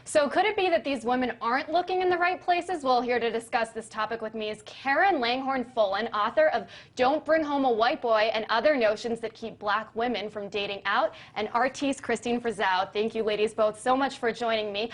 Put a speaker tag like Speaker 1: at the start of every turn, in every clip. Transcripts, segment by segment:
Speaker 1: So could it be that these women aren't looking in the right places? Well, here to discuss this topic with me is Karen Langhorne-Fullen, author of Don't Bring Home a White Boy and Other Notions That Keep Black Women from Dating Out, and artiste Christine Frizzou. Thank you ladies both so much for joining me.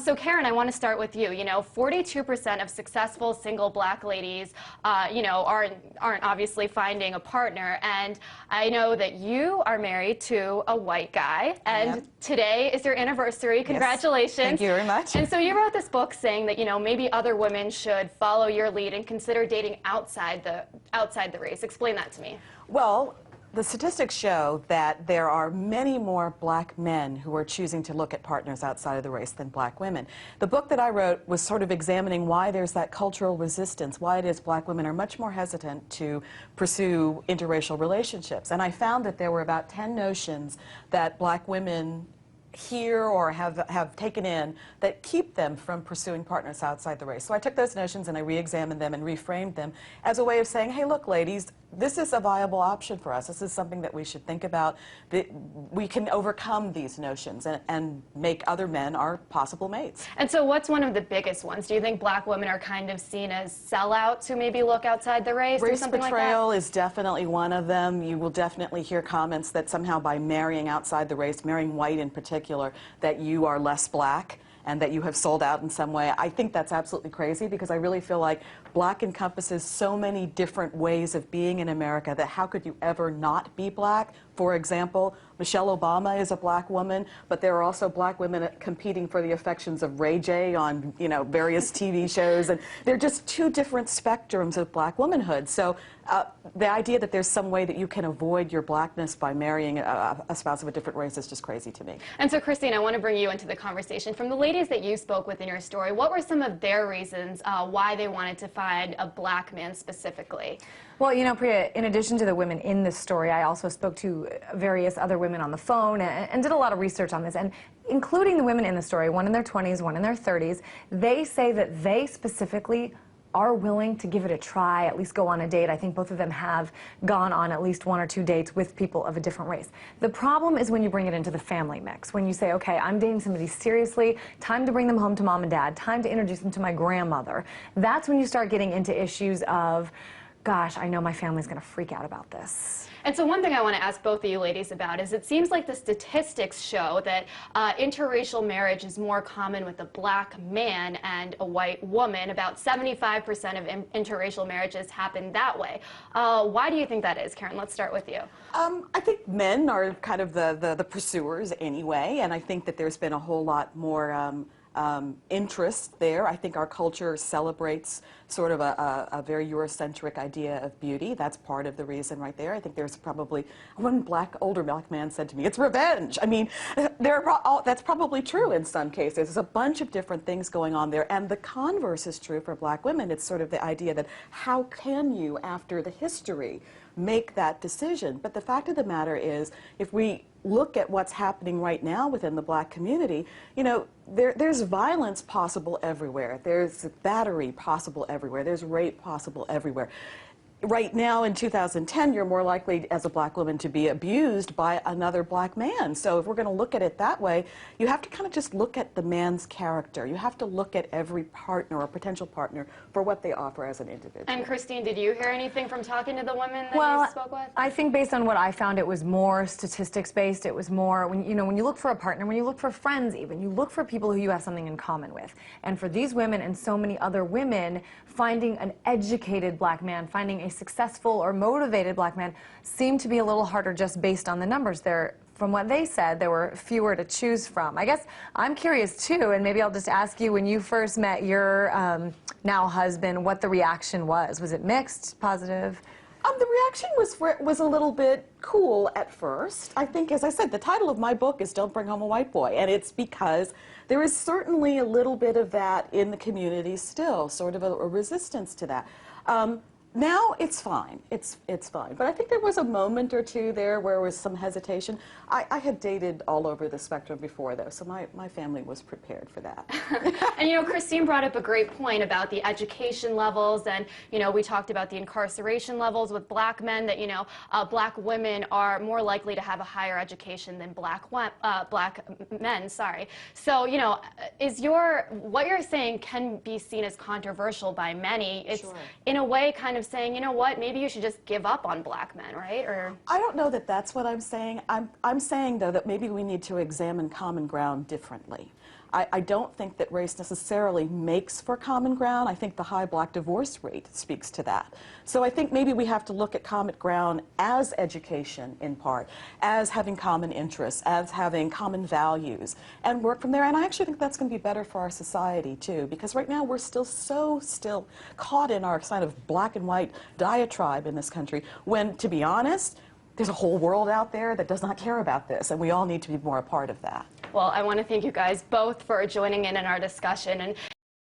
Speaker 1: So Karen, I want to start with you. 42% of successful single black ladies, aren't obviously finding a partner, and I know that you are married to a white guy, and today is your anniversary. Congratulations.
Speaker 2: Thank you very much.
Speaker 1: And so you wrote this book saying that, maybe other women should follow your lead and consider dating outside the race. Explain that to me.
Speaker 2: Well, the statistics show that there are many more black men who are choosing to look at partners outside of the race than black women. The book that I wrote was sort of examining why there's that cultural resistance, why it is black women are much more hesitant to pursue interracial relationships. And I found that there were about 10 notions that black women hear or have taken in that keep them from pursuing partners outside the race. So I took those notions and I re-examined them and reframed them as a way of saying, hey, look, ladies, this is a viable option for us. This is something that we should think about. We can overcome these notions and make other men our possible mates.
Speaker 1: And so what's one of the biggest ones? Do you think black women are kind of seen as sellouts who maybe look outside the race or something like that?
Speaker 2: Race betrayal is definitely one of them. You will definitely hear comments that somehow by marrying outside the race, marrying white in particular, that you are less black and that you have sold out in some way. I think that's absolutely crazy because I really feel like black encompasses so many different ways of being in America that how could you ever not be black? For example, Michelle Obama is a black woman, but there are also black women competing for the affections of Ray J on, various TV shows, and they're just two different spectrums of black womanhood. So the idea that there's some way that you can avoid your blackness by marrying a spouse of a different race is just crazy to me.
Speaker 1: And so, Christine, I want to bring you into the conversation. From the ladies that you spoke with in your story, what were some of their reasons why they wanted to find a black man specifically?
Speaker 3: Well, Priya, in addition to the women in this story, I also spoke to various other women on the phone and did a lot of research on this. And including the women in the story, one in their 20s, one in their 30s, they say that they specifically are willing to give it a try, at least go on a date. I think both of them have gone on at least 1 or 2 dates with people of a different race. The problem is when you bring it into the family mix, when you say, okay, I'm dating somebody seriously, time to bring them home to mom and dad, time to introduce them to my grandmother. That's when you start getting into issues of, gosh, I know my family's going to freak out about this.
Speaker 1: And so one thing I want to ask both of you ladies about is it seems like the statistics show that interracial marriage is more common with a black man and a white woman. About 75% of interracial marriages happen that way. Why do you think that is, Karen? Let's start with you.
Speaker 2: I think men are kind of the pursuers anyway, and I think that there's been a whole lot more interest there. I think our culture celebrates sort of a very Eurocentric idea of beauty. That's part of the reason right there. I think there's probably, one older black man said to me, it's revenge. I mean, that's probably true in some cases. There's a bunch of different things going on there. And the converse is true for black women. It's sort of the idea that how can you, after the history, make that decision? But the fact of the matter is, if we look at what's happening right now within the black community, there's violence possible everywhere. There's battery possible everywhere. There's rape possible everywhere. Right now in 2010, you're more likely as a black woman to be abused by another black man. So if we're going to look at it that way, you have to kind of just look at the man's character. You have to look at every partner or potential partner for what they offer as an individual.
Speaker 1: And Christine, did you hear anything from talking to the women that you spoke with?
Speaker 3: I think based on what I found, it was more statistics based. It was more when you look for a partner, when you look for friends even, you look for people who you have something in common with. And for these women and so many other women, finding an educated black man, finding a successful or motivated black man seemed to be a little harder just based on the numbers. From what they said, there were fewer to choose from. I guess I'm curious too, and maybe I'll just ask you, when you first met your now husband, what the reaction was. Was it mixed, positive?
Speaker 2: The reaction was a little bit cool at first. I think, as I said, the title of my book is Don't Bring Home a White Boy, and it's because there is certainly a little bit of that in the community still, sort of a resistance to that. Now it's fine. It's fine. But I think there was a moment or two there where there was some hesitation. I had dated all over the spectrum before, though, so my family was prepared for that.
Speaker 1: And Christine brought up a great point about the education levels, and we talked about the incarceration levels with black men, that black women are more likely to have a higher education than black men. Sorry. So what you're saying can be seen as controversial by many. It's
Speaker 2: Sure.
Speaker 1: in a way kind of saying, you know what, maybe you should just give up on black men, right? Or
Speaker 2: I don't know that that's what I'm saying. I'm saying, though, that maybe we need to examine common ground differently. I don't think that race necessarily makes for common ground. I think the high black divorce rate speaks to that. So I think maybe we have to look at common ground as education in part, as having common interests, as having common values, and work from there. And I actually think that's going to be better for our society, too, because right now we're still caught in our kind of black and white diatribe in this country, when, to be honest, there's a whole world out there that does not care about this, and we all need to be more a part of that.
Speaker 1: well, I want to thank you guys both for joining in our discussion. And